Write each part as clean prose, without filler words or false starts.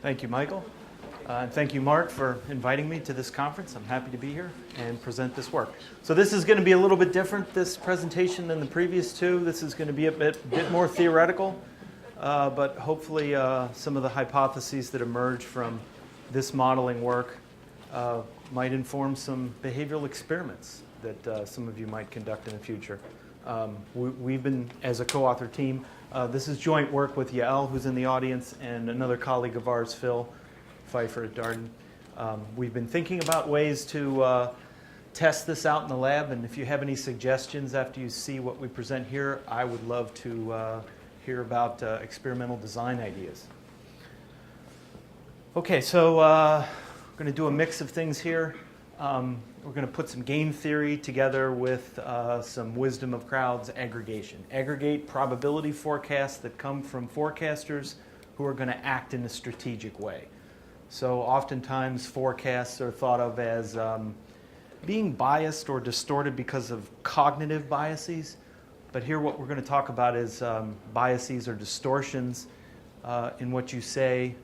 Thank you, Michael. And thank you, Mark, for inviting me to this conference. I'm happy to be here and present this work. So this is going to be a little bit different, this presentation, than the previous two. This is going to be a bit more theoretical, but hopefully some of the hypotheses that emerge from this modeling work might inform some behavioral experiments that some of you might conduct in the future. We've been, as a co-author team, this is joint work with Yael, who's in the audience, and another colleague of ours, Phil Pfeiffer at Darden. We've been thinking about ways to test this out in the lab, and if you have any suggestions after you see what we present here, I would love to hear about experimental design ideas. Okay, so we're going to do a mix of things here. We're going to put some game theory together with some wisdom of crowds aggregation. Aggregate probability forecasts that come from forecasters who are going to act in a strategic way. So oftentimes forecasts are thought of as being biased or distorted because of cognitive biases. But here what we're going to talk about is biases or distortions in what you say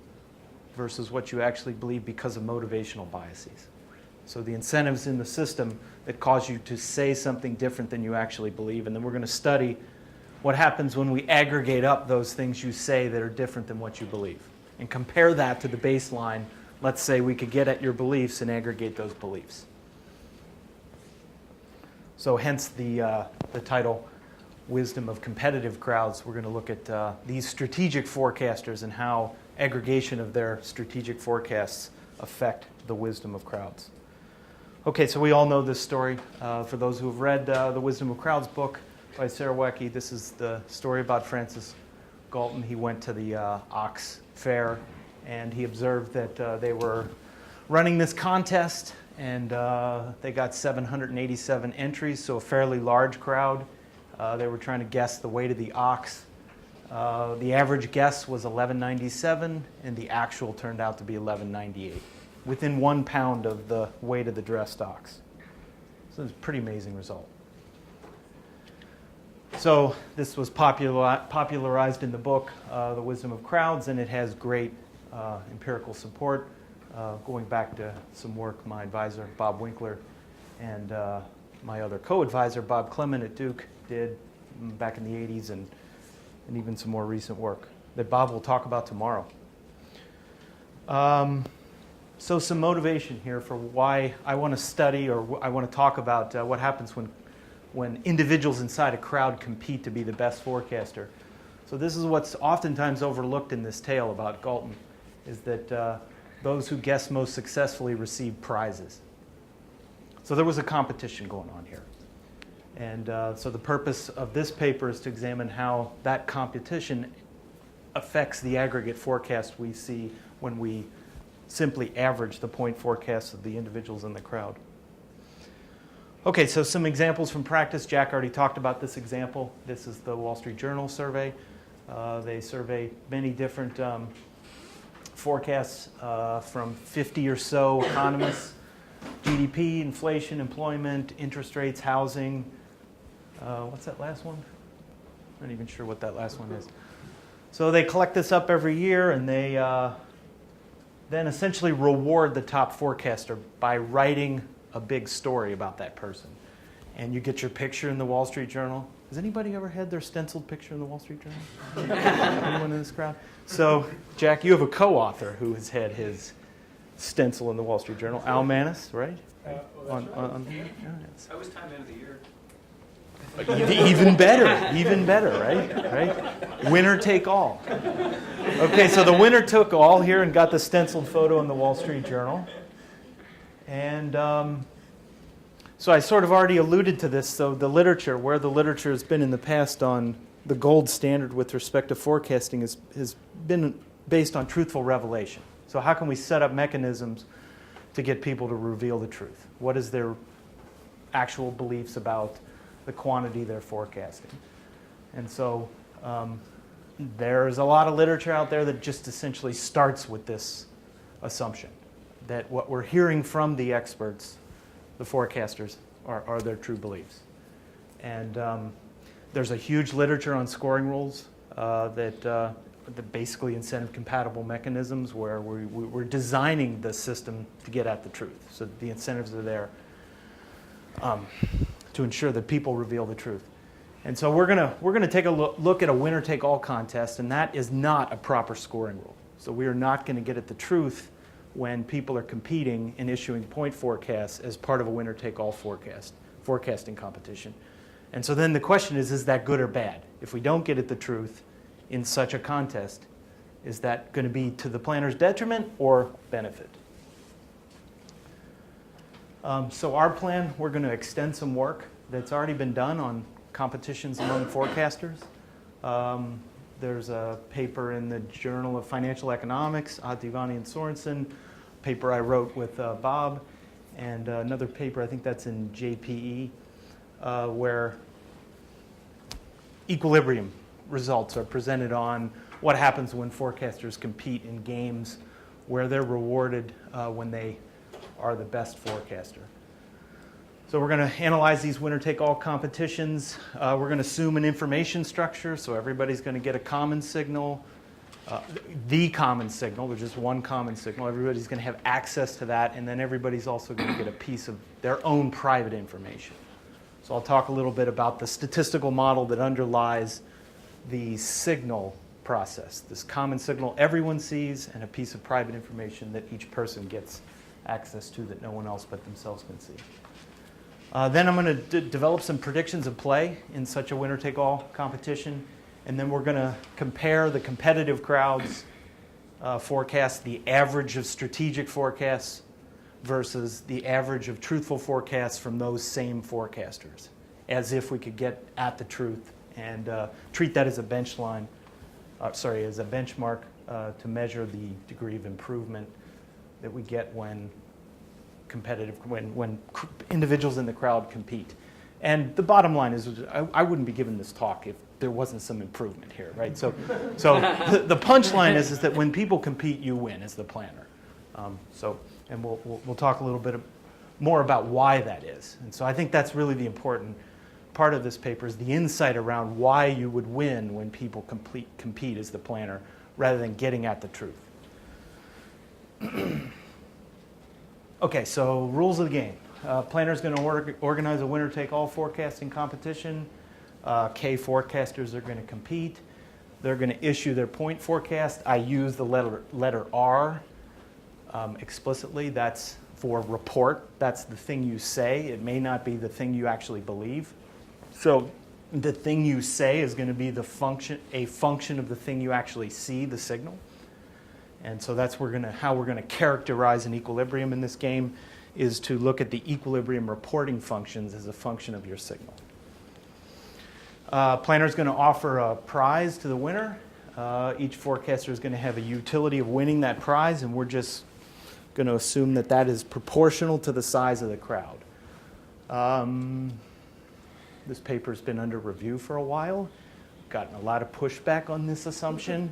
versus what you actually believe because of motivational biases. So the incentives in the system that cause you to say something different than you actually believe. And then we're going to study what happens when we aggregate up those things you say that are different than what you believe. And compare that to the baseline. Let's say we could get at your beliefs and aggregate those beliefs. So hence the title, Wisdom of Competitive Crowds. We're going to look at these strategic forecasters and how aggregation of their strategic forecasts affect the wisdom of crowds. Okay, so we all know this story. For those who have read the Wisdom of Crowds book by Sarah Wecky, this is the story about Francis Galton. He went to the Ox Fair, and he observed that they were running this contest, and they got 787 entries, so a fairly large crowd. They were trying to guess the weight of the ox. The average guess was 1197, and the actual turned out to be 1198. Within 1 pound of the weight of the dressed ox. So it's a pretty amazing result. So this was popularized in the book, The Wisdom of Crowds, and it has great empirical support, going back to some work my advisor, Bob Winkler, and my other co-advisor, Bob Clement at Duke, did back in the 80s, and even some more recent work that Bob will talk about tomorrow. So some motivation here for why I want to study or I want to talk about what happens when individuals inside a crowd compete to be the best forecaster. So this is what's oftentimes overlooked in this tale about Galton, is that those who guess most successfully receive prizes. So there was a competition going on here. And so the purpose of this paper is to examine how that competition affects the aggregate forecast we see when we simply average the point forecasts of the individuals in the crowd. Okay, so some examples from practice. Jack already talked about this example. This is the Wall Street Journal survey. They survey many different forecasts from 50 or so economists. GDP, inflation, employment, interest rates, housing. What's that last one? I'm not even sure what that last one is. So they collect this up every year, and they then essentially reward the top forecaster by writing a big story about that person. And you get your picture in the Wall Street Journal. Has anybody ever had their stenciled picture in the Wall Street Journal? Anyone in this crowd? So, Jack, you have a co-author who has had his stencil in the Wall Street Journal. Al Manis, right? I was time end of the year. Even better, right? Winner take all. Okay, so the winner took all here and got the stenciled photo in the Wall Street Journal. And so I sort of already alluded to this. So the literature, where the literature has been in the past on the gold standard with respect to forecasting has been based on truthful revelation. So how can we set up mechanisms to get people to reveal the truth? What is their actual beliefs about the quantity they're forecasting? And so there's a lot of literature out there that just essentially starts with this assumption that what we're hearing from the experts, the forecasters, are their true beliefs. And there's a huge literature on scoring rules that basically incentive compatible mechanisms where we're designing the system to get at the truth. So the incentives are there to ensure that people reveal the truth. And so we're gonna take a look at a winner-take-all contest, and that is not a proper scoring rule. So we are not going to get at the truth when people are competing and issuing point forecasts as part of a winner-take-all forecasting competition. And so then the question is that good or bad? If we don't get at the truth in such a contest, is that going to be to the planner's detriment or benefit? So our plan, we're going to extend some work that's already been done on competitions among forecasters. There's a paper in the Journal of Financial Economics, Adivani and Sorensen, paper I wrote with Bob, and another paper, I think that's in JPE, where equilibrium results are presented on what happens when forecasters compete in games where they're rewarded when they are the best forecaster. So we're going to analyze these winner-take-all competitions. We're going to assume an information structure, so everybody's going to get a common signal. The common signal, there's just one common signal. Everybody's going to have access to that, and then everybody's also going to get a piece of their own private information. So I'll talk a little bit about the statistical model that underlies the signal process. This common signal everyone sees, and a piece of private information that each person gets access to that no one else but themselves can see. Then I'm going to develop some predictions of play in such a winner-take-all competition. And then we're going to compare the competitive crowds' forecasts, the average of strategic forecasts versus the average of truthful forecasts from those same forecasters, as if we could get at the truth and treat that as a benchmark to measure the degree of improvement that we get when individuals in the crowd compete. And the bottom line is, I wouldn't be giving this talk if there wasn't some improvement here, right? So the punchline is that when people compete, you win as the planner. And we'll talk a little bit more about why that is. And so I think that's really the important part of this paper, is the insight around why you would win when people compete as the planner, rather than getting at the truth. Okay, so rules of the game. Planner's going to organize a winner-take-all forecasting competition. K forecasters are going to compete. They're going to issue their point forecast. I use the letter R explicitly. That's for report. That's the thing you say. It may not be the thing you actually believe. So the thing you say is going to be a function of the thing you actually see, the signal. And so that's how we're going to characterize an equilibrium in this game, is to look at the equilibrium reporting functions as a function of your signal. Planner is going to offer a prize to the winner. Each forecaster is going to have a utility of winning that prize, and we're just going to assume that that is proportional to the size of the crowd. This paper's been under review for a while. Gotten a lot of pushback on this assumption.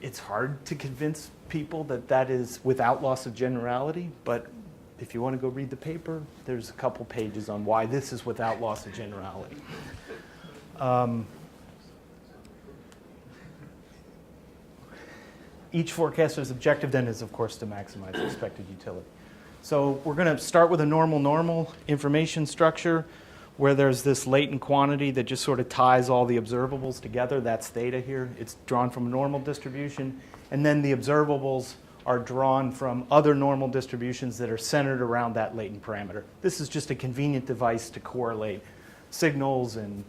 It's hard to convince people that that is without loss of generality, but if you want to go read the paper, there's a couple pages on why this is without loss of generality. Each forecaster's objective then is, of course, to maximize expected utility. So we're going to start with a normal information structure where there's this latent quantity that just sort of ties all the observables together. That's theta here. It's drawn from a normal distribution. And then the observables are drawn from other normal distributions that are centered around that latent parameter. This is just a convenient device to correlate signals and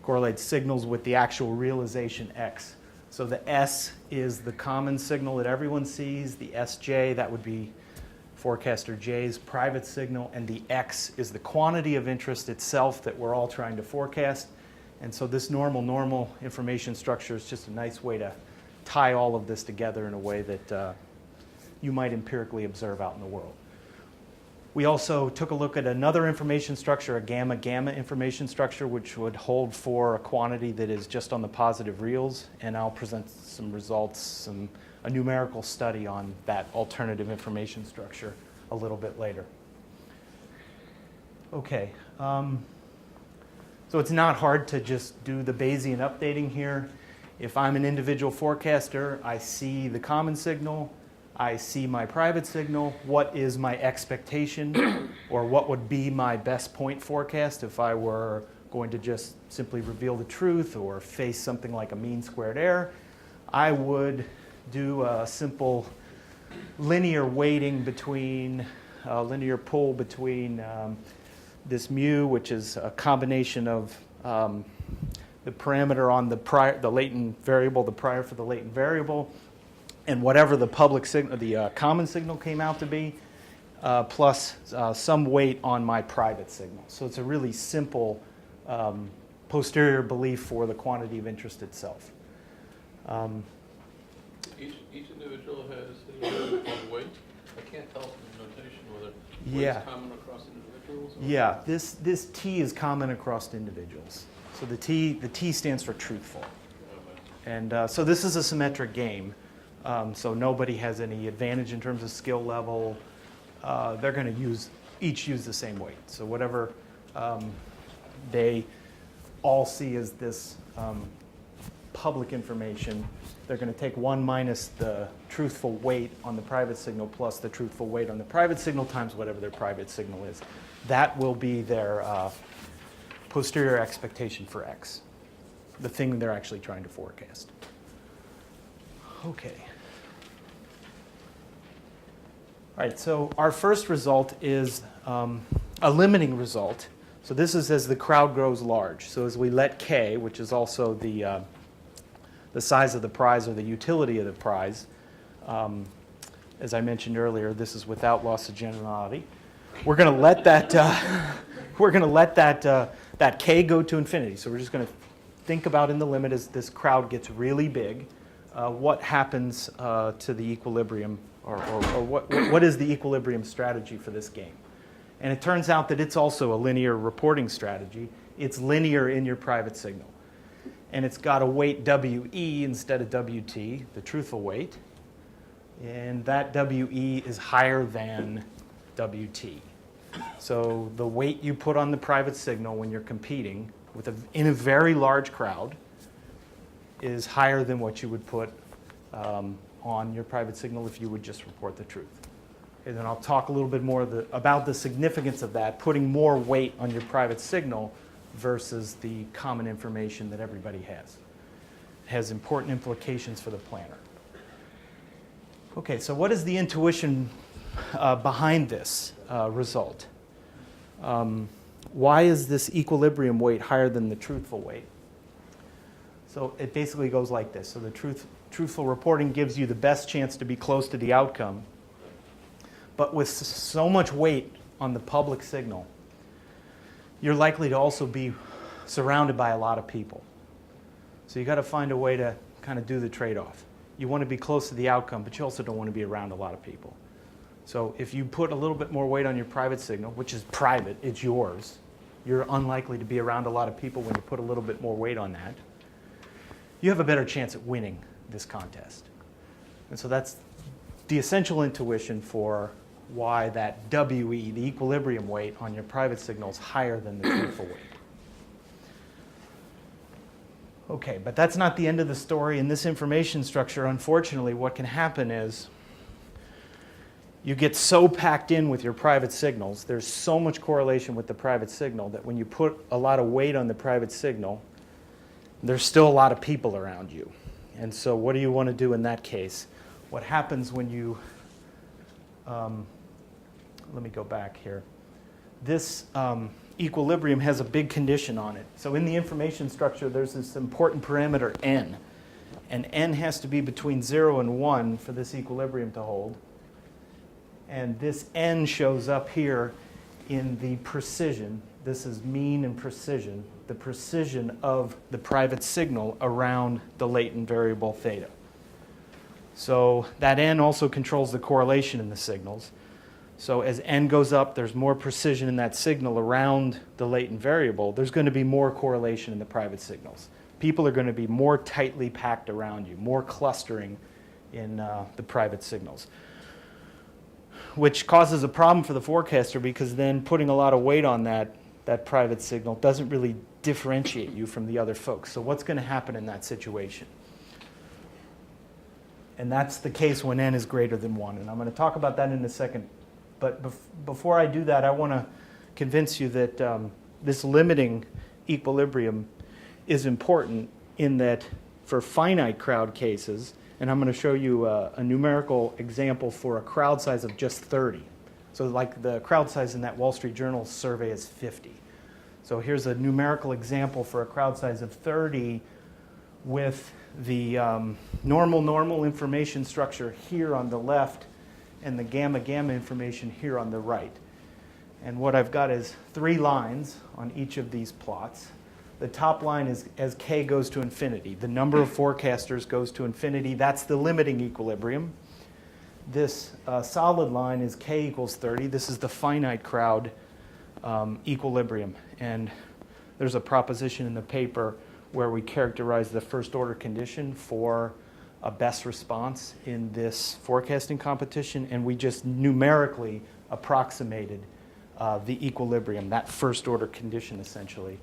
correlate signals with the actual realization X. So the S is the common signal that everyone sees. The Sj, that would be forecaster J's private signal, and the X is the quantity of interest itself that we're all trying to forecast. And so this normal information structure is just a nice way to tie all of this together in a way that you might empirically observe out in the world. We also took a look at another information structure, a gamma-gamma information structure, which would hold for a quantity that is just on the positive reals, and I'll present some results, a numerical study on that alternative information structure a little bit later. Okay, so it's not hard to just do the Bayesian updating here. If I'm an individual forecaster, I see the common signal, I see my private signal, what is my expectation, or what would be my best point forecast if I were going to just simply reveal the truth or face something like a mean squared error. I would do a simple linear weighting between, linear pull between this mu, which is a combination of the parameter on the latent variable, the prior for the latent variable, and whatever the public signal, the common signal came out to be, plus some weight on my private signal. So it's a really simple posterior belief for the quantity of interest itself. Each individual has his own weight. I can't tell from the notation whether weight's common across individuals. Or Yeah, this T is common across individuals. So the T stands for truthful. And so this is a symmetric game. So nobody has any advantage in terms of skill level. They're going to each use the same weight. So whatever they all see as this public information, they're going to take 1 minus the truthful weight on the private signal plus the truthful weight on the private signal times whatever their private signal is. That will be their posterior expectation for X, the thing they're actually trying to forecast. Okay. All right, so our first result is a limiting result. So this is as the crowd grows large. So as we let K, which is also the size of the prize or the utility of the prize, as I mentioned earlier, this is without loss of generality. We're going to let that that K go to infinity. So we're just going to think about in the limit as this crowd gets really big, what happens to the equilibrium, or what is the equilibrium strategy for this game? And it turns out that it's also a linear reporting strategy. It's linear in your private signal. And it's got a weight WE instead of WT, the truthful weight. And that WE is higher than WT. So the weight you put on the private signal when you're competing in a very large crowd is higher than what you would put on your private signal if you would just report the truth. And then I'll talk a little bit more about the significance of that, putting more weight on your private signal versus the common information that everybody has. It has important implications for the planner. Okay, so what is the intuition behind this result? Why is this equilibrium weight higher than the truthful weight? So it basically goes like this. So the truthful reporting gives you the best chance to be close to the outcome. But with so much weight on the public signal, you're likely to also be surrounded by a lot of people. So you got to find a way to kind of do the trade-off. You want to be close to the outcome, but you also don't want to be around a lot of people. So if you put a little bit more weight on your private signal, which is private, it's yours, you're unlikely to be around a lot of people when you put a little bit more weight on that. You have a better chance at winning this contest. And so that's the essential intuition for why that WE, the equilibrium weight on your private signal, is higher than the truthful weight. Okay, but that's not the end of the story. In this information structure, unfortunately, what can happen is you get so packed in with your private signals, there's so much correlation with the private signal that when you put a lot of weight on the private signal, there's still a lot of people around you. And so what do you want to do in that case? What happens when you, let me go back here. This equilibrium has a big condition on it. So in the information structure, there's this important parameter n. And n has to be between 0 and 1 for this equilibrium to hold. And this n shows up here in the precision. This is mean and precision, the precision of the private signal around the latent variable theta. So that n also controls the correlation in the signals. So as n goes up, there's more precision in that signal around the latent variable. There's going to be more correlation in the private signals. People are going to be more tightly packed around you, more clustering in the private signals, which causes a problem for the forecaster because then putting a lot of weight on that private signal doesn't really differentiate you from the other folks. So what's going to happen in that situation? And that's the case when n is greater than 1. And I'm going to talk about that in a second. But before I do that, I want to convince you that this limiting equilibrium is important in that for finite crowd cases, and I'm going to show you a numerical example for a crowd size of just 30. So like the crowd size in that Wall Street Journal survey is 50. So here's a numerical example for a crowd size of 30 with the normal information structure here on the left and the gamma information here on the right. And what I've got is 3 lines on each of these plots. The top line is as k goes to infinity. The number of forecasters goes to infinity. That's the limiting equilibrium. This solid line is k equals 30. This is the finite crowd equilibrium. And there's a proposition in the paper where we characterize the first order condition for a best response in this forecasting competition, and we just numerically approximated the equilibrium, that first order condition essentially,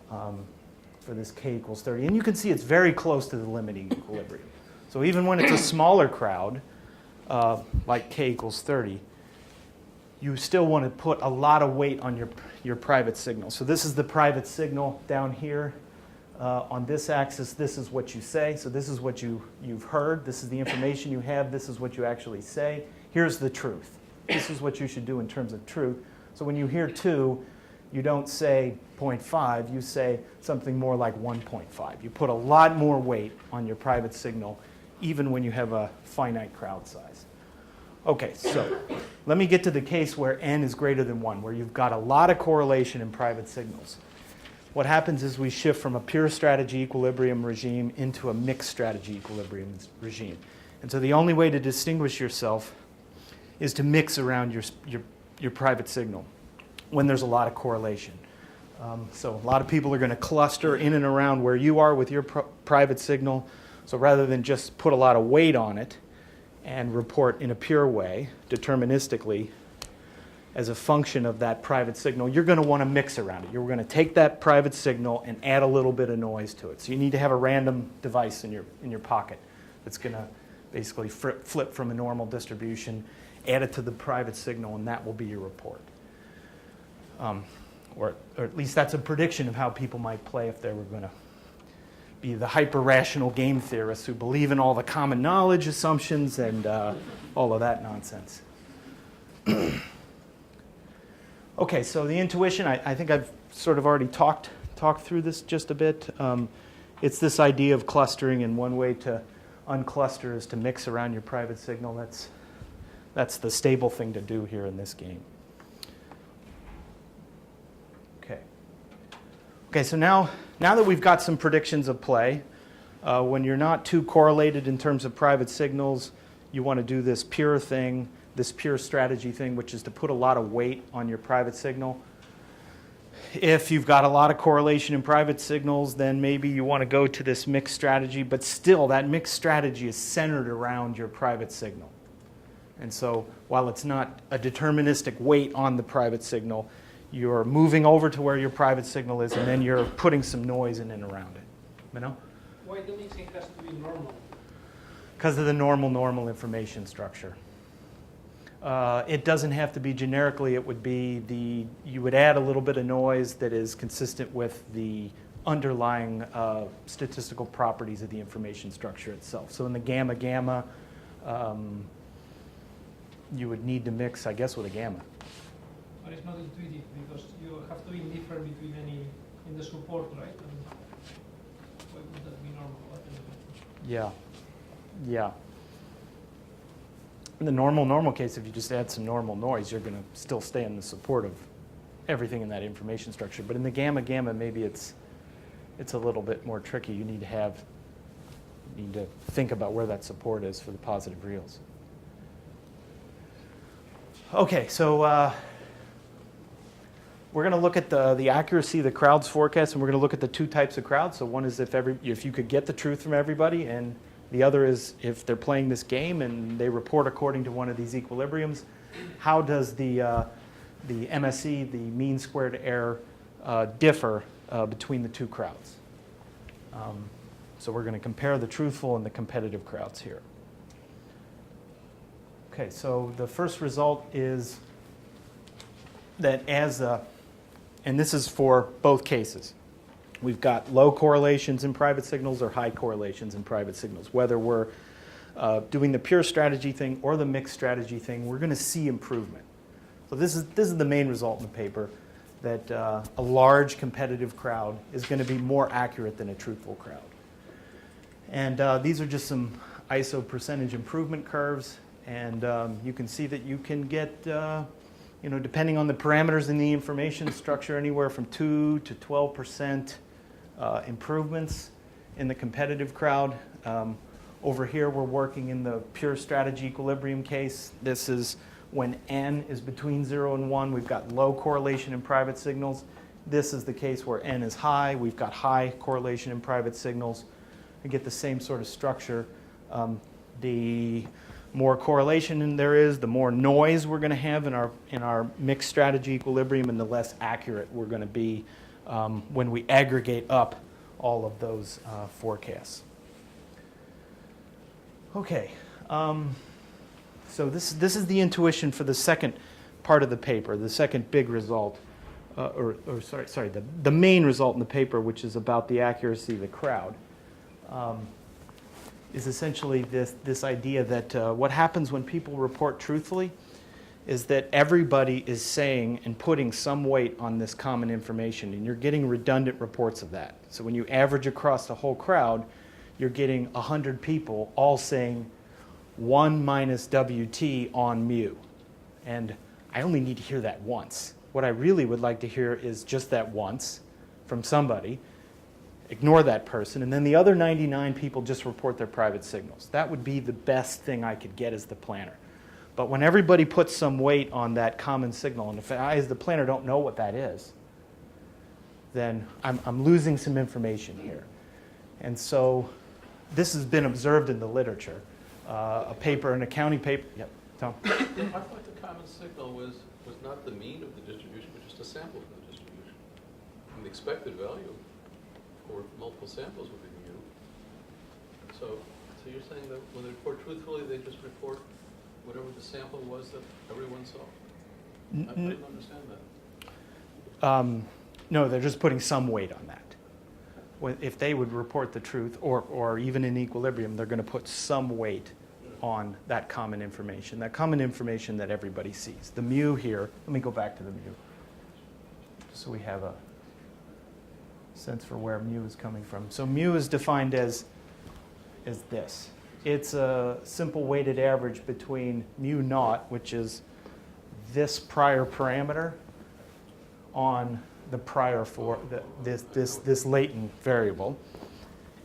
for this k equals 30. And you can see it's very close to the limiting equilibrium. So even when it's a smaller crowd, like k equals 30, you still want to put a lot of weight on your private signal. So this is the private signal down here. On this axis, this is what you say. So this is what you've heard. This is the information you have. This is what you actually say. Here's the truth. This is what you should do in terms of truth. So when you hear 2, you don't say 0.5. You say something more like 1.5. You put a lot more weight on your private signal, even when you have a finite crowd size. Okay, so let me get to the case where n is greater than 1, where you've got a lot of correlation in private signals. What happens is we shift from a pure strategy equilibrium regime into a mixed strategy equilibrium regime. And so the only way to distinguish yourself is to mix around your private signal when there's a lot of correlation. So a lot of people are going to cluster in and around where you are with your private signal. So rather than just put a lot of weight on it and report in a pure way, deterministically, as a function of that private signal, you're going to want to mix around it. You're going to take that private signal and add a little bit of noise to it. So you need to have a random device in your pocket that's going to basically flip from a normal distribution, add it to the private signal, and that will be your report. Or at least that's a prediction of how people might play if they were going to be the hyper-rational game theorists who believe in all the common knowledge assumptions and all of that nonsense. Okay, so the intuition, I think I've sort of already talked through this just a bit. It's this idea of clustering, and one way to uncluster is to mix around your private signal. That's the stable thing to do here in this game. Okay, so now that we've got some predictions of play, when you're not too correlated in terms of private signals, you want to do this pure thing, this pure strategy thing, which is to put a lot of weight on your private signal. If you've got a lot of correlation in private signals, then maybe you want to go to this mixed strategy, but still that mixed strategy is centered around your private signal. And so while it's not a deterministic weight on the private signal, you're moving over to where your private signal is, and then you're putting some noise in and around it. You know? Why the mixing has to be normal? Because of the normal information structure. It doesn't have to be generically. It would be you would add a little bit of noise that is consistent with the underlying statistical properties of the information structure itself. So in the gamma, you would need to mix, I guess, with a gamma. But it's not intuitive because you have to indiffer between any in the support, right? And why would that be normal? Yeah. In the normal case, if you just add some normal noise, you're going to still stay in the support of everything in that information structure. But in the gamma, maybe it's a little bit more tricky. You need to think about where that support is for the positive reals. Okay, so we're going to look at the accuracy of the crowd's forecast, and we're going to look at the two types of crowds. So one is if you could get the truth from everybody, and the other is if they're playing this game and they report according to one of these equilibriums, how does the MSE, the mean squared error, differ between the two crowds? So we're going to compare the truthful and the competitive crowds here. Okay, so the first result is that and this is for both cases, we've got low correlations in private signals or high correlations in private signals. Whether we're doing the pure strategy thing or the mixed strategy thing, we're going to see improvement. So this is the main result in the paper, that a large competitive crowd is going to be more accurate than a truthful crowd. And these are just some ISO percentage improvement curves, and you can see that you can get, depending on the parameters in the information structure, anywhere from 2 to 12% improvements in the competitive crowd. Over here, we're working in the pure strategy equilibrium case. This is when n is between 0 and 1. We've got low correlation in private signals. This is the case where n is high. We've got high correlation in private signals. We get the same sort of structure. The more correlation there is, the more noise we're going to have in our mixed strategy equilibrium, and the less accurate we're going to be when we aggregate up all of those forecasts. Okay, so this is the intuition for the second part of the paper, the second big result, the main result in the paper, which is about the accuracy of the crowd. Is essentially this idea that what happens when people report truthfully is that everybody is saying and putting some weight on this common information, and you're getting redundant reports of that. So when you average across the whole crowd, you're getting 100 people all saying 1 minus WT on mu. And I only need to hear that once. What I really would like to hear is just that once from somebody. Ignore that person, and then the other 99 people just report their private signals. That would be the best thing I could get as the planner. But when everybody puts some weight on that common signal, and if I as the planner don't know what that is, then I'm losing some information here. And so this has been observed in the literature. A paper, an accounting paper. Yep, Tom? I thought the common signal was not the mean of the distribution, but just a sample of the distribution. And the expected value for multiple samples would be the mean. So you're saying that when they report truthfully, they just report whatever the sample was that everyone saw? I didn't understand that. No, they're just putting some weight on that. If they would report the truth, or even in equilibrium, they're going to put some weight on that common information that everybody sees. The mu here, let me go back to the mu, so we have a sense for where mu is coming from. So mu is defined as this. It's a simple weighted average between mu naught, which is this prior parameter, on the prior this latent variable.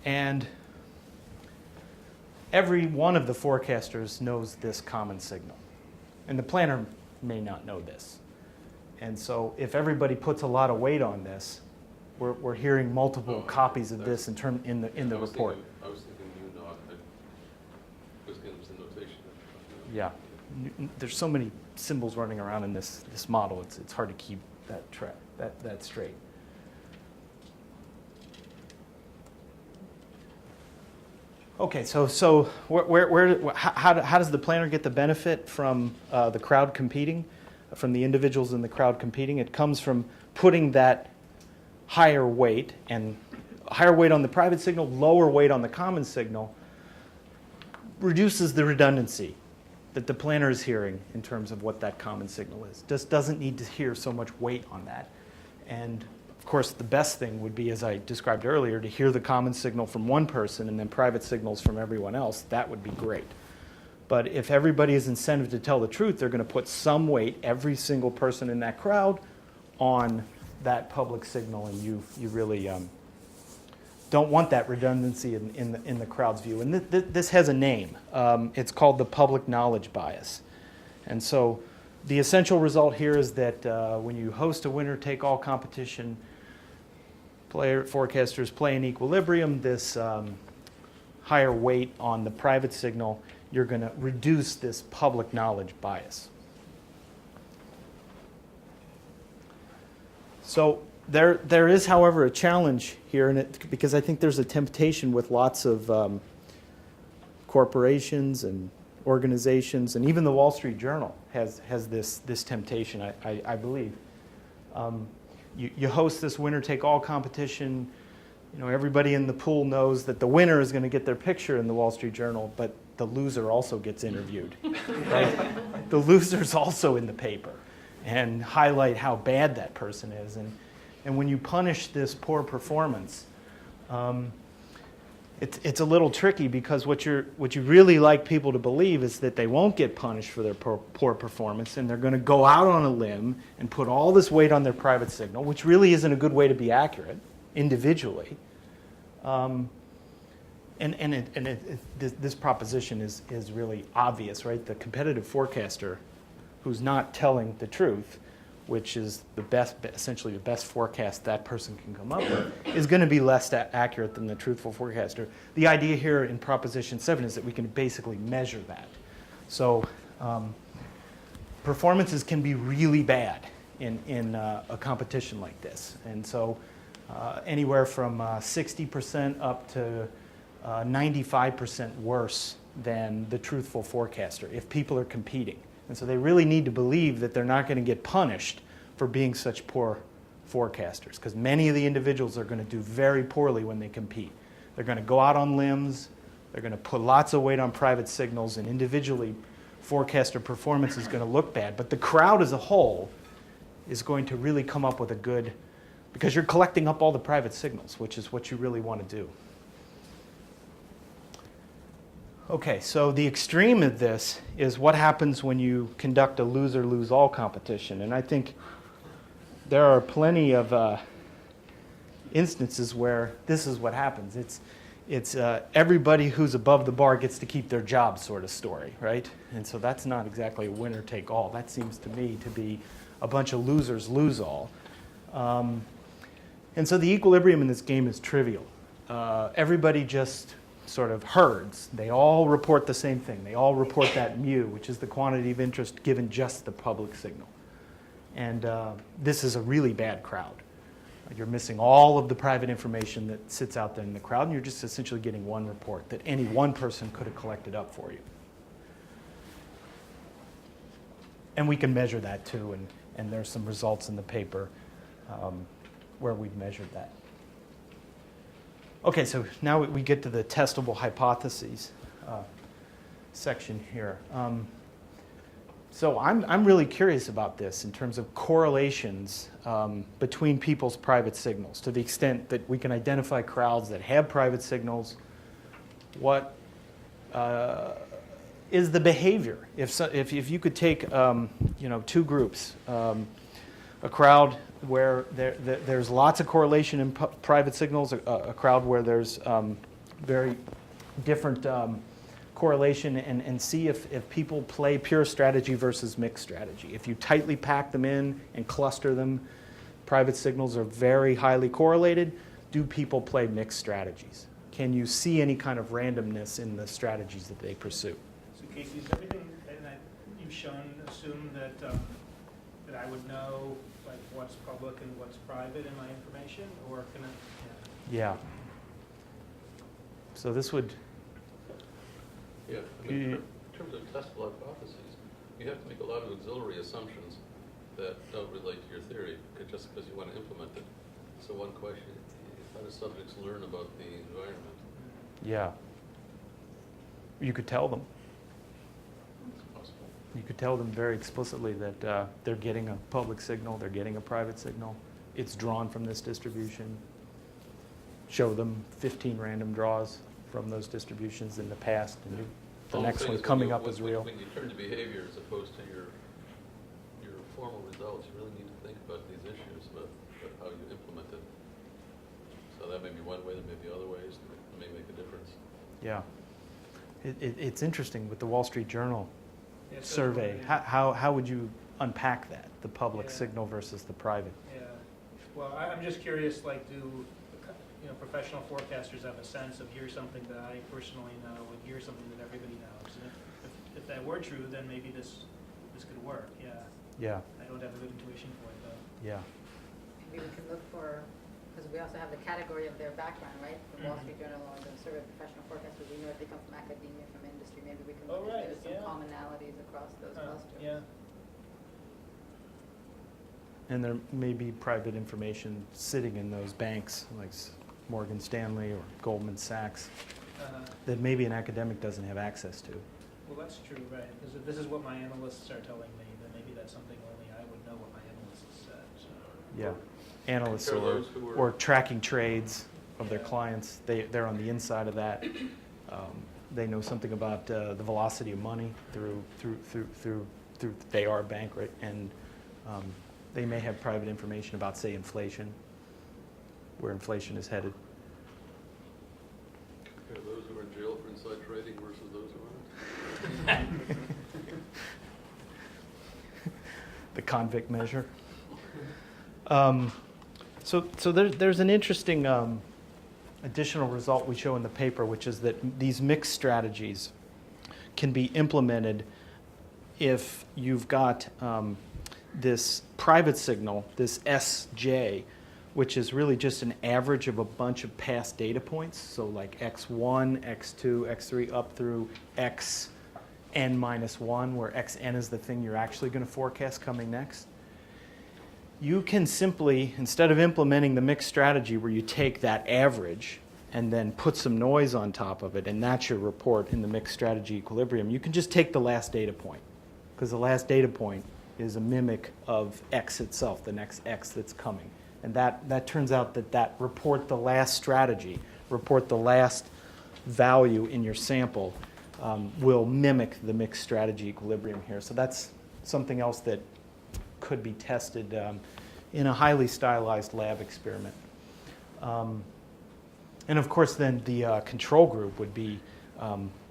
And every one of the forecasters knows this common signal. And the planner may not know this. And so if everybody puts a lot of weight on this, we're hearing multiple copies of this in the report. I was thinking mu naught. I was getting the notation. Yeah. There's so many symbols running around in this model, it's hard to keep that straight. Okay, so how does the planner get the benefit from the crowd competing, from the individuals in the crowd competing? It comes from putting that higher weight on the private signal, lower weight on the common signal, reduces the redundancy that the planner is hearing in terms of what that common signal is. Just doesn't need to hear so much weight on that. And of course, the best thing would be, as I described earlier, to hear the common signal from one person and then private signals from everyone else. That would be great. But if everybody is incented to tell the truth, they're going to put some weight, every single person in that crowd, on that public signal, and you really don't want that redundancy in the crowd's view. And this has a name. It's called the public knowledge bias. And so the essential result here is that when you host a winner-take-all competition, forecasters play in equilibrium, this higher weight on the private signal, you're going to reduce this public knowledge bias. So there is, however, a challenge here, because I think there's a temptation with lots of corporations and organizations, and even the Wall Street Journal has this temptation, I believe. You host this winner-take-all competition. You know, everybody in the pool knows that the winner is going to get their picture in the Wall Street Journal, but the loser also gets interviewed. Right? The loser's also in the paper and highlight how bad that person is. And when you punish this poor performance, it's a little tricky, because what you really like people to believe is that they won't get punished for their poor performance, and they're going to go out on a limb and put all this weight on their private signal, which really isn't a good way to be accurate individually. This proposition is really obvious, right? The competitive forecaster who's not telling the truth, which is essentially the best forecast that person can come up with, is going to be less accurate than the truthful forecaster. The idea here in Proposition 7 is that we can basically measure that. So performances can be really bad in a competition like this. And so anywhere from 60% up to 95% worse than the truthful forecaster if people are competing. And so they really need to believe that they're not going to get punished for being such poor forecasters, because many of the individuals are going to do very poorly when they compete. They're going to go out on limbs, they're going to put lots of weight on private signals, and individually forecaster performance is going to look bad. But the crowd as a whole is going to really come up with a good, because you're collecting up all the private signals, which is what you really want to do. Okay, so the extreme of this is what happens when you conduct a lose-or-lose-all competition. And I think there are plenty of instances where this is what happens. It's everybody who's above the bar gets to keep their job sort of story, right? And so that's not exactly a winner-take-all. That seems to me to be a bunch of losers lose all. And so the equilibrium in this game is trivial. Everybody just sort of herds. They all report the same thing. They all report that mu, which is the quantity of interest given just the public signal. And this is a really bad crowd. You're missing all of the private information that sits out there in the crowd, and you're just essentially getting one report that any one person could have collected up for you. And we can measure that too, and there's some results in the paper where we've measured that. Okay, so now we get to the testable hypotheses section here. So I'm really curious about this in terms of correlations between people's private signals, to the extent that we can identify crowds that have private signals. What is the behavior? If you could take two groups, a crowd where there's lots of correlation in private signals, a crowd where there's very different correlation, and see if people play pure strategy versus mixed strategy. If you tightly pack them in and cluster them, private signals are very highly correlated. Do people play mixed strategies? Can you see any kind of randomness in the strategies that they pursue? So Casey, is everything that you've shown assume that that I would know like what's public and what's private in my information, or can I? Yeah. So this would. Yeah, I mean, in terms of testable hypotheses, you have to make a lot of auxiliary assumptions that don't relate to your theory, just because you want to implement it. So one question, how do subjects learn about the environment? Yeah. You could tell them. It's possible. You could tell them very explicitly that they're getting a public signal, they're getting a private signal. It's drawn from this distribution. Show them 15 random draws from those distributions in the past, and the next one coming up is real. When you turn to behavior as opposed to your formal results, you really need to think about these issues, about how you implement it. So that may be one way, there may be other ways that may make a difference. Yeah. It's interesting with the Wall Street Journal Yeah, so survey. How would you unpack that, the public Yeah. signal versus the private? Yeah. Well, I'm just curious. Like, do professional forecasters have a sense of here's something that I personally know, and here's something that everybody knows? And if that were true, then maybe this could work. Yeah. Yeah. I don't have a good intuition for it though. Yeah. Maybe we can look for because we also have the category of their background, right? The Wall Street Journal or the Survey of Professional Forecasters, we know if they come from academia, from industry, maybe we can Oh, look right, at there's some yeah. commonalities across those clusters. Yeah. And there may be private information sitting in those banks, like Morgan Stanley or Goldman Sachs, that maybe an academic doesn't have access to. Well, that's true, right, because if this is what my analysts are telling me, then maybe that's something only I would know what my analysts said, so. Yeah, analysts Compare those who are- or tracking trades of their clients. They're on the inside of that. They know something about the velocity of money through they are a bank, right? And they may have private information about, say, inflation, where inflation is headed. Compare those who are in jail for inside trading versus those who aren't. The convict measure. So there's an interesting additional result we show in the paper, which is that these mixed strategies can be implemented if you've got this private signal, this SJ, which is really just an average of a bunch of past data points. So like X1, X2, X3, up through Xn minus 1, where Xn is the thing you're actually going to forecast coming next. You can simply, instead of implementing the mixed strategy where you take that average and then put some noise on top of it, and that's your report in the mixed strategy equilibrium, you can just take the last data point, because the last data point is a mimic of X itself, the next X that's coming. And that turns out that report the last strategy, report the last value in your sample, will mimic the mixed strategy equilibrium here. So that's something else that could be tested in a highly stylized lab experiment. And of course, then the control group would be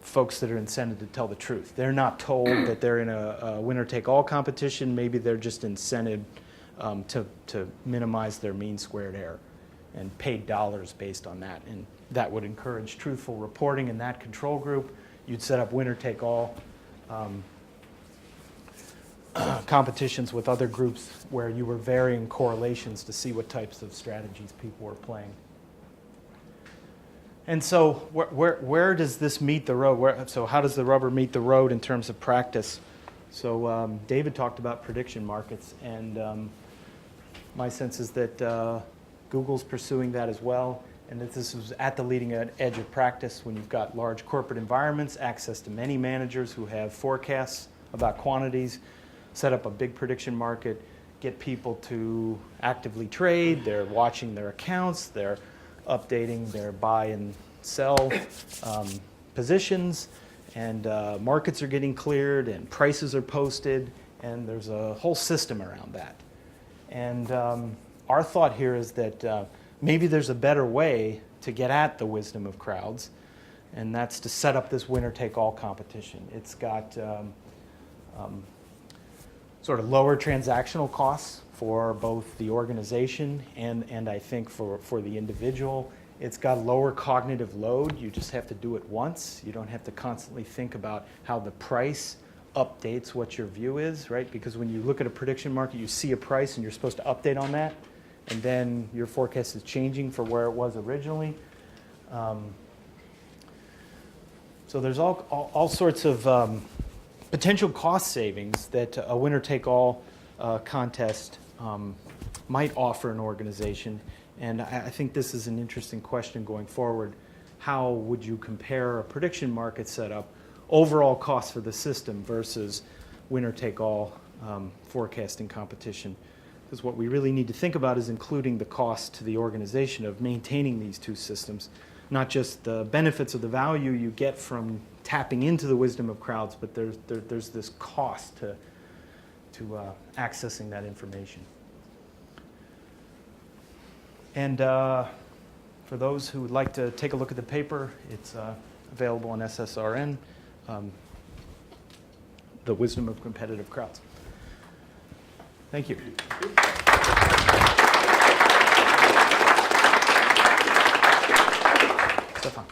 folks that are incented to tell the truth. They're not told that they're in a winner-take-all competition. Maybe they're just incented to minimize their mean squared error and paid dollars based on that. And that would encourage truthful reporting in that control group. You'd set up winner-take-all competitions with other groups where you were varying correlations to see what types of strategies people were playing. And so where does this meet the road? So how does the rubber meet the road in terms of practice? So David talked about prediction markets, and my sense is that Google's pursuing that as well, and that this is at the leading edge of practice when you've got large corporate environments, access to many managers who have forecasts about quantities, set up a big prediction market, get people to actively trade, they're watching their accounts, they're updating their buy and sell positions, and markets are getting cleared, and prices are posted, and there's a whole system around that. And our thought here is that maybe there's a better way to get at the wisdom of crowds, and that's to set up this winner-take-all competition. It's got sort of lower transactional costs for both the organization and I think for the individual. It's got lower cognitive load. You just have to do it once. You don't have to constantly think about how the price updates what your view is, right? Because when you look at a prediction market, you see a price and you're supposed to update on that, and then your forecast is changing for where it was originally. So there's all sorts of potential cost savings that a winner-take-all contest might offer an organization. And I think this is an interesting question going forward. How would you compare a prediction market setup, overall cost for the system versus winner-take-all forecasting competition? Because what we really need to think about is including the cost to the organization of maintaining these two systems, not just the benefits of the value you get from tapping into the wisdom of crowds, but there's this cost to accessing that information. And for those who would like to take a look at the paper, it's available on SSRN, The Wisdom of Competitive Crowds. Thank you. Stefan.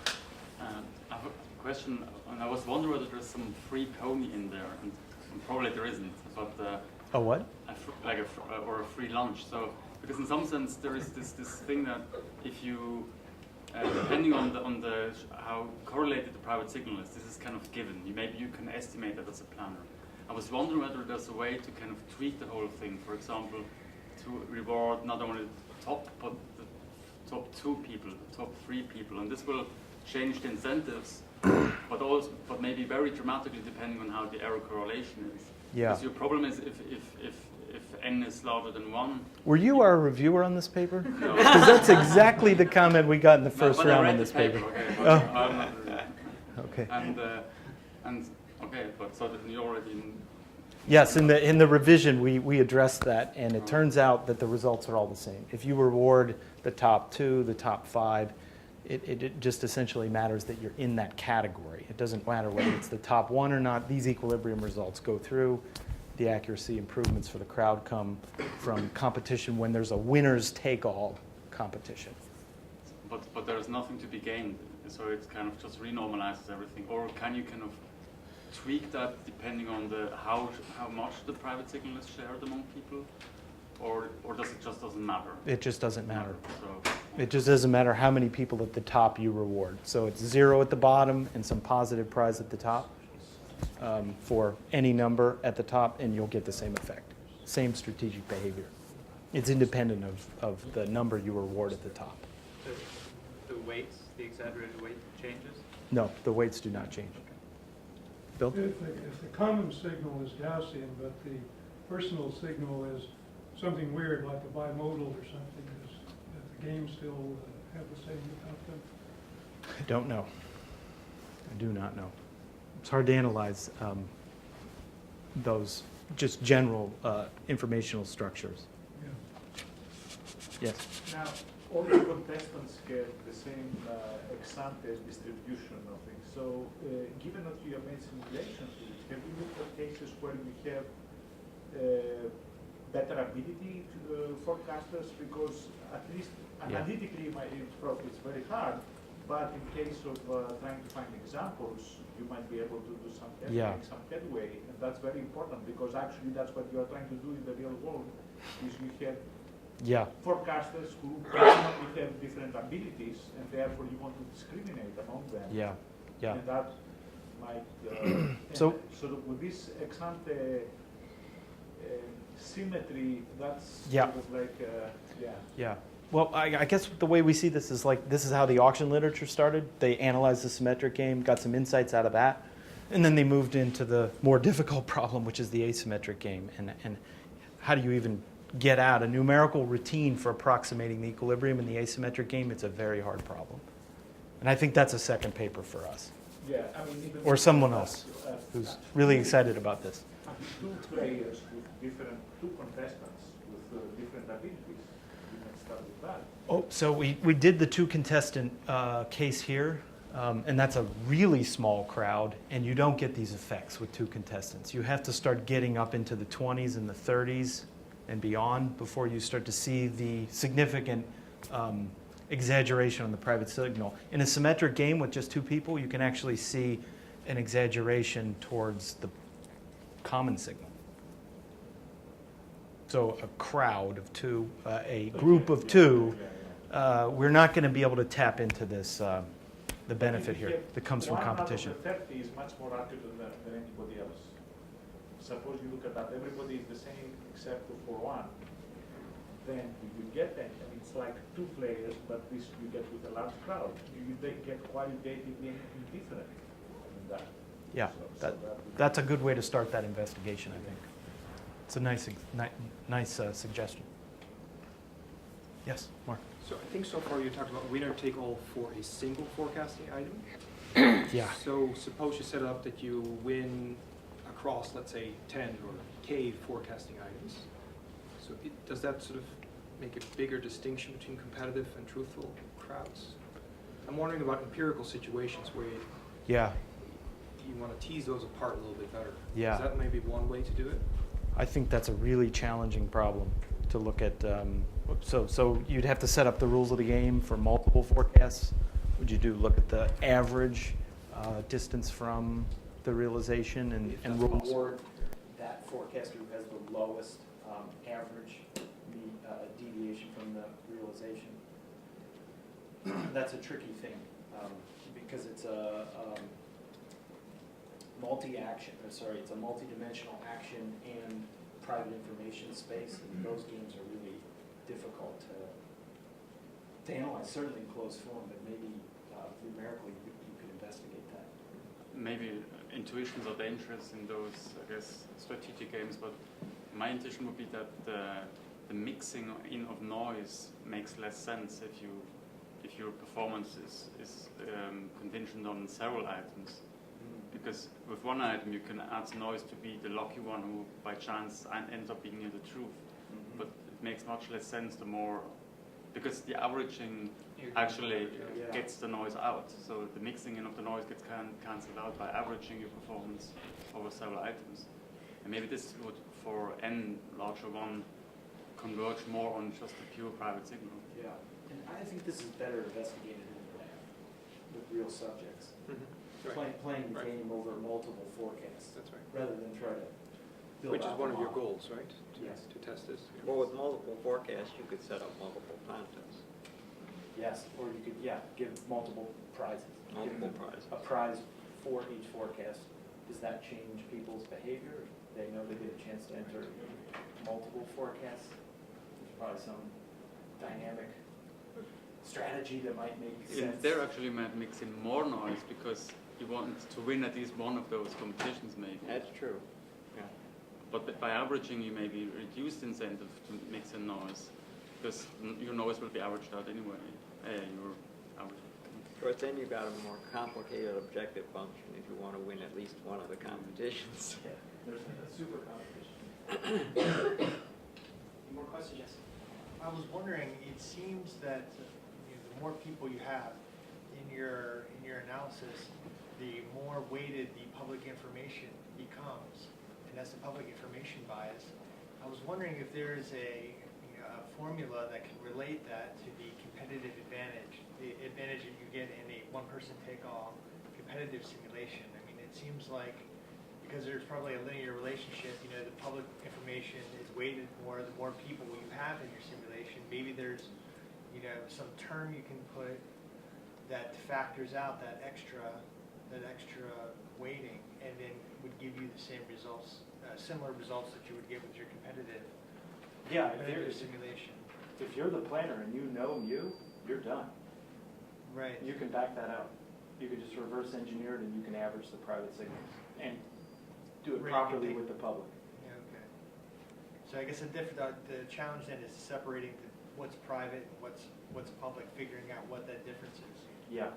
I have a question, and I was wondering whether there's some free pony in there, and probably there isn't, but A what? or a free lunch. So because in some sense there is this thing that if you, depending on the how correlated the private signal is, this is kind of given. Maybe you can estimate that as a planner. I was wondering whether there's a way to kind of tweak the whole thing. For example, to reward not only the top, but the top 2 people, the top 3 people, and this will change the incentives, but maybe very dramatically depending on how the error correlation is. Yeah. Because your problem is if n is larger than 1. Were you our reviewer on this paper? No. Because that's exactly the comment we got in the first But I round read on the this paper. Okay, but Oh. I'm not really. Okay. And okay, but so that you already. Yes, in the revision, we addressed that, and it turns out that the results are all the same. If you reward the top 2, the top 5, it just essentially matters that you're in that category. It doesn't matter whether it's the top 1 or not. These equilibrium results go through. The accuracy improvements for the crowd come from competition when there's a winners-take-all competition. But there's nothing to be gained, so it kind of just renormalizes everything. Or can you kind of tweak that depending on the how much the private signal is shared among people, or does it just doesn't matter? It just doesn't matter. So It just doesn't matter how many people at the top you reward. So it's 0 at the bottom and some positive prize at the top for any number at the top, and you'll get the same effect, same strategic behavior. It's independent of the number you reward at the top. The weights, the exaggerated weight changes? No, the weights do not change. Bill? If the common signal is Gaussian, but the personal signal is something weird like a bimodal or something, does the game still have the same outcome? I don't know. I do not know. It's hard to analyze those just general informational structures. Yeah. Yes. Now, all the contestants get the same ex-ante distribution of things. So, given that you have made simulations, have you looked at cases where you have better ability to forecasters? Because at least analytically, it's very hard. But in case of trying to find examples, you might be able to do some make some headway, and that's very important because actually that's what you are trying to do in the real world. Is you have forecasters who personally have different abilities, and therefore you want to discriminate among them. Yeah. And that might So with this ex-ante symmetry, that's Yeah. sort of like Yeah. Well, I guess the way we see this is like this is how the auction literature started. They analyzed the symmetric game, got some insights out of that, and then they moved into the more difficult problem, which is the asymmetric game. And how do you even get out a numerical routine for approximating the equilibrium in the asymmetric game? It's a very hard problem. And I think that's a second paper for us. Yeah, I mean, even Or someone else who's really excited about this. two players with two contestants with different abilities. You can start with that. Oh, so we did the 2 contestant case here, and that's a really small crowd, and you don't get these effects with 2 contestants. You have to start getting up into the 20s and the 30s and beyond before you start to see the significant exaggeration on the private signal. In a symmetric game with just 2 people, you can actually see an exaggeration towards the common signal. So a crowd of 2, a group of 2, we're not going to be able to tap into this, the benefit here that comes from competition. 1 out of the 30 is much more accurate than anybody else. Suppose you look at that, everybody is the same except for 1. Then you get that. I mean, it's like 2 players, but this you get with a large crowd. You get qualitatively different than that. Yeah, that's a good way to start that investigation, I think. It's a nice suggestion. Yes, Mark. So I think so far you talked about winner take all for a single forecasting item. Yeah. So suppose you set it up that you win across, let's say, 10 or K forecasting items. So does that sort of make a bigger distinction between competitive and truthful crowds? I'm wondering about empirical situations where you want to tease those apart a little bit better. Yeah. Is that maybe one way to do it? I think that's a really challenging problem to look at. So you'd have to set up the rules of the game for multiple forecasts. Would you look at the average distance from the realization and rules? Reward that forecaster who has the lowest average, median, deviation from the realization. That's a tricky thing because it's a it's a multi-dimensional action and private information space, and those games are really difficult to analyze, certainly in closed form, but maybe numerically you could investigate that. Maybe intuitions are dangerous in those, I guess, strategic games, but my intuition would be that the mixing in of noise makes less sense if your performance is contingent on several items. Because with one item you can add noise to be the lucky one who by chance ends up being near the truth. But it makes much less sense the more, because the averaging actually gets the noise out. So the mixing in of the noise gets cancelled out by averaging your performance over several items. And maybe this would, for n larger one, converge more on just a pure private signal. Yeah, and I think this is better investigated in the lab with real subjects. Playing the game over multiple forecasts. That's right. Rather than try to build Which is out one the of your model. goals, right? Yes. To test this. Well, with multiple forecasts, you could set up multiple contests. Yes, or you could, give multiple prizes. Multiple Give them prizes. A prize for each forecast. Does that change people's behavior? They know they get a chance to enter multiple forecasts. There's probably some dynamic strategy that might make sense. There actually might mix in more noise because you want to win at least one of those competitions maybe. That's true. Yeah. But by averaging you maybe reduce the incentive to mix in noise because your noise will be averaged out anyway. Your average. Of course, then you've got a more complicated objective function if you want to win at least one of the competitions. Yeah, there's a super competition. Any more questions? Yes. I was wondering, it seems that the more people you have in your analysis, the more weighted the public information becomes, and that's the public information bias. I was wondering if there is a formula that can relate that to the competitive advantage, the advantage that you get in a one-person-take-all competitive simulation. I mean, it seems like because there's probably a linear relationship, the public information is weighted more the more people you have in your simulation. Maybe there's, some term you can put that factors out that extra weighting, and then would give you the same results, similar results that you would get with your competitive simulation. If you're the planner and you're done. Right. You can back that out. You can just reverse engineer it and you can average the private signals and do it properly with the public. Yeah, okay. So I guess the challenge then is separating what's private and what's public, figuring out what that difference is. Yeah,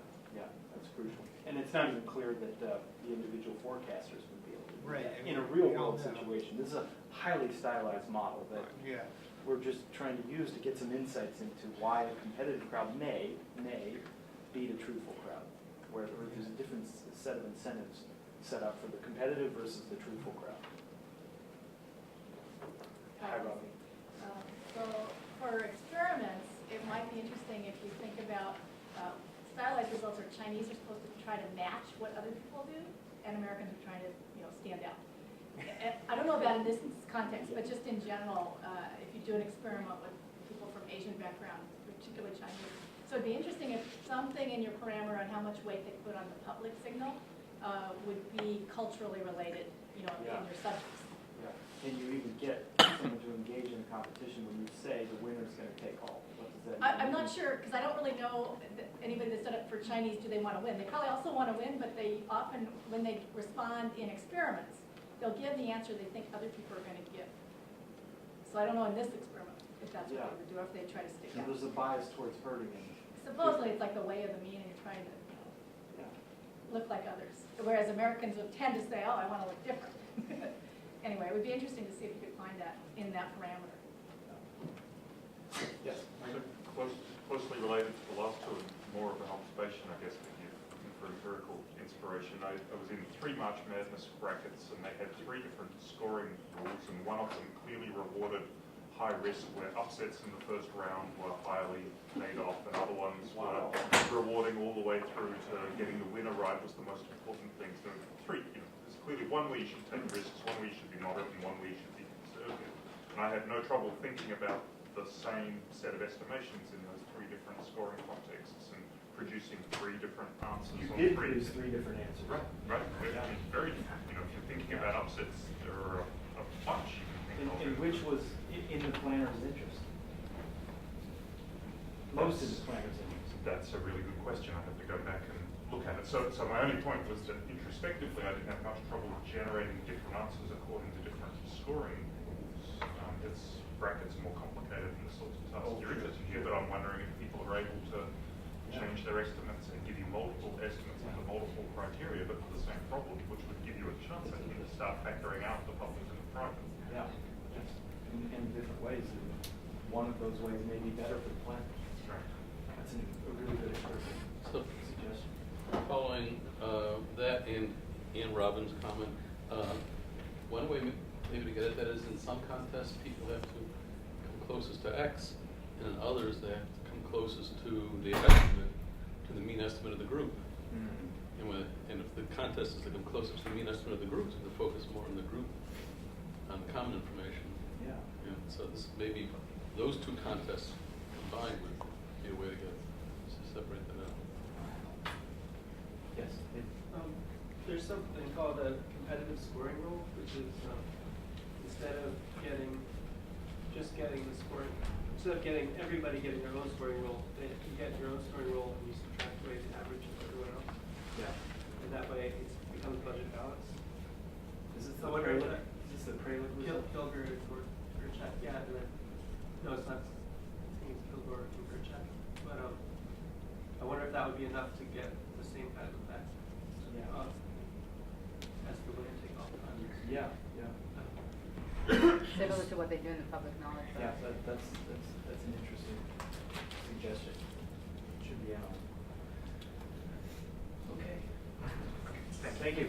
that's crucial. And it's not even clear that the individual forecasters would be able to do that. I mean, in a real we all world know. situation. This is a highly stylized model that we're just trying to use to get some insights into why a competitive crowd may beat a truthful crowd, where there's a different set of incentives set up for the competitive versus the truthful crowd. Hi, Robbie. So for experiments, it might be interesting if you think about stylized results, or Chinese are supposed to try to match what other people do, and Americans are trying to stand out. And I don't know about in this context, but just in general, if you do an experiment with people from Asian background, particularly Chinese, so it'd be interesting if something in your parameter on how much weight they put on the public signal would be culturally related, in your subjects. Yeah. Can you even get someone to engage in a competition when you say the winner's going to take all? What does that mean? I'm not sure, because I don't really know anybody that's done it for Chinese, do they want to win? They probably also want to win, but they often, when they respond in experiments, they'll give the answer they think other people are going to give. So I don't know in this experiment if that's what they would do, or if they try to stick out. There's a bias towards hurting them. Supposedly it's like the way of the mean, and you're trying to look like others. Whereas Americans would tend to say, oh, I want to look different. Anyway, it would be interesting to see if you could find that in that parameter. Yes. Closely related to the last two, and more of an observation, I guess, when you're looking for empirical inspiration. I was in 3 March Madness brackets, and they had 3 different scoring rules, and one of them clearly rewarded high risk, where upsets in the first round were highly paid off, and other ones were rewarding all the way through to getting the winner right was the most important thing. So 3, there's clearly one where you should take risks, one where you should be moderate, and one where you should be conservative. And I had no trouble thinking about the same set of estimations in those three different scoring contexts and producing three different answers. You on did produce three different answers. Right, right. Yeah. Very different. You know, if you're thinking about upsets, there are a bunch you can think of. And which was in the planner's interest? Most of the planner's interest. That's a really good question. I have to go back and look at it. So my only point was that introspectively, I didn't have much trouble generating different answers according to different scoring rules. It's brackets are more complicated than the sorts of tasks you're interested in here, but I'm wondering if people are able to change their estimates and give you multiple estimates under multiple criteria, but for the same problem, which would give you a chance, I think, to start factoring out the public and the private. Yeah, yes. In different ways. And one of those ways may be better for the planners. Right. That's a really good suggestion. Following that and Robin's comment, one way maybe to get at that is in some contests people have to come closest to X, and in others they have to come closest to the estimate, to the mean estimate of the group. And if the contest is to come closest to the mean estimate of the group, to focus more on the group, on the common information. Yeah. So this maybe those two contests combined would be a way to separate that out. Yes. There's something called a competitive scoring rule, which is instead of getting everybody getting their own scoring rule, you get your own scoring rule and you subtract away the average of everyone else. Yeah. And that way it becomes budget balance. Is this I wonder if that the prelude result? Kilgore or check, yeah, and then, no, it's not. I think it's Kilgore or check, but I wonder if that would be enough to get the same kind of effect. Yeah. As the winner take all the time. Yeah, yeah. Similar to what they do in the public knowledge. Yeah, that's an interesting suggestion. Should be out. Okay. Thank you.